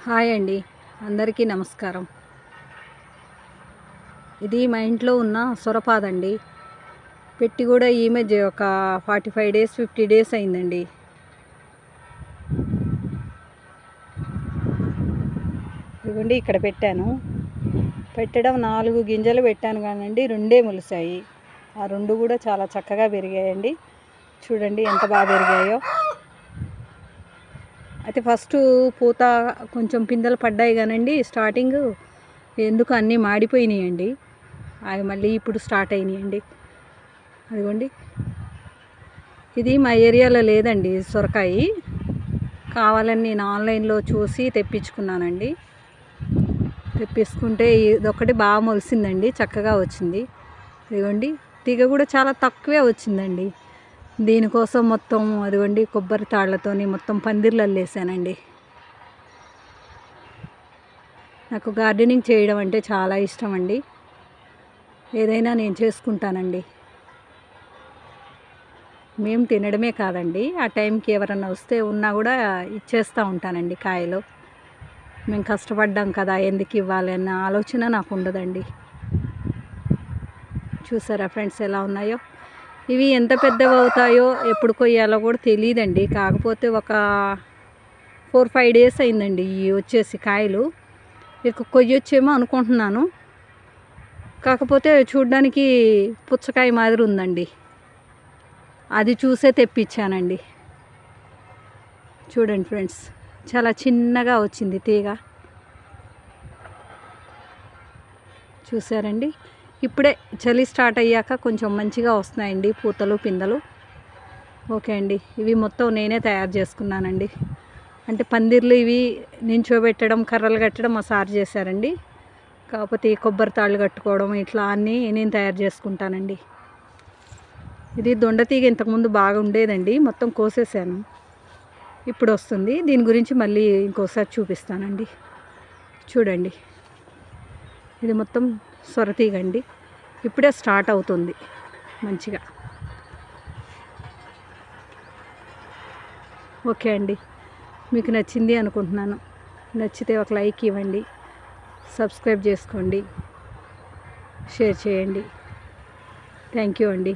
Hi అండి, అందరికీ నమస్కారం. ఇది మా ఇంట్లో ఉన్న సొరపాదండి. పెట్టి కూడా ఈ మధ్య ఒక 45 డేస్ 50 డేస్ అయిందండి. ఇదిగోండి ఇక్కడ పెట్టాను. పెట్టడం 4 గింజలు పెట్టాను కానండి, 2 మొలిసాయి. ఆ 2 కూడా చాలా చక్కగా పెరిగాయండి. చూడండి ఎంత బాగా పెరిగాయో. అయితే ఫస్ట్ పూత కొంచెం పిందెలు పడ్డాయి కానండి, స్టార్టింగ్ ఎందుకు అన్నీ మాడిపోయినాయండి. అవి మళ్ళీ ఇప్పుడు స్టార్ట్ అయినాయండి. అదిగోండి, ఇది మా ఏరియాలో లేదండి సొరకాయ. కావాలని నేను ఆన్లైన్లో చూసి తెప్పించుకున్నానండి. తెప్పించుకుంటే ఇదొక్కటి బాగా మొలిసిందండి, చక్కగా వచ్చింది. ఇదిగోండి, తీగ కూడా చాలా తక్కువే వచ్చిందండి. దీనికోసం మొత్తం అదిగోండి కొబ్బరి తాళ్లతోని మొత్తం పందిర్లు అల్లేసానండి. నాకు గార్డెనింగ్ చేయడం అంటే చాలా ఇష్టం అండి. ఏదైనా నేను చేసుకుంటానండి. మేము తినడమే కాదండి, ఆ టైంకి ఎవరన్నా వస్తే ఉన్నా కూడా ఇచ్చేస్తూ ఉంటానండి కాయలు. మేము కష్టపడ్డాం కదా, ఎందుకు ఇవ్వాలి అన్న ఆలోచన నాకు ఉండదండి. చూసారా ఫ్రెండ్స్ ఎలా ఉన్నాయో. ఇవి ఎంత పెద్దవి అవుతాయో ఎప్పుడు కొయ్యాలో కూడా తెలియదండి. కాకపోతే ఒక 4-5 డేస్ అయిందండి ఇవి వచ్చేసి కాయలు. ఇక కొయ్యొచ్చేమో అనుకుంటున్నాను. కాకపోతే చూడ్డానికి పుచ్చకాయ మాదిరి ఉందండి. అది చూసే తెప్పించానండి. చూడండి ఫ్రెండ్స్, చాలా చిన్నగా వచ్చింది తీగ. చూసారండి, ఇప్పుడే చలి స్టార్ట్ అయ్యాక కొంచెం మంచిగా వస్తున్నాయండి పూతలు పిందెలు. ఓకే అండి, ఇవి మొత్తం నేనే తయారు చేసుకున్నానండి. అంటే పందిర్లు ఇవి నించోబెట్టడం, కర్రలు కట్టడం మా సార్ చేశారండి. కాకపోతే కొబ్బరి తాళ్ళు కట్టుకోవడం ఇట్లా అన్నీ నేను తయారు చేసుకుంటానండి. ఇది దొండతీగ ఇంతకుముందు బాగా ఉండేదండి, మొత్తం కోసేసాను. ఇప్పుడు వస్తుంది. దీని గురించి మళ్ళీ ఇంకోసారి చూపిస్తానండి. చూడండి, ఇది మొత్తం సొరతీగ అండి. ఇప్పుడే స్టార్ట్ అవుతుంది మంచిగా. ఓకే అండి, మీకు నచ్చింది అనుకుంటున్నాను. నచ్చితే ఒక లైక్ ఇవ్వండి, సబ్స్క్రైబ్ చేసుకోండి, షేర్ చేయండి. థ్యాంక్ యూ అండి.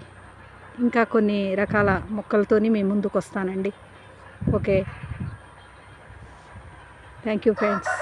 ఇంకా కొన్ని రకాల మొక్కలతోని మేము ముందుకు వస్తానండి. Okay, thank you friends.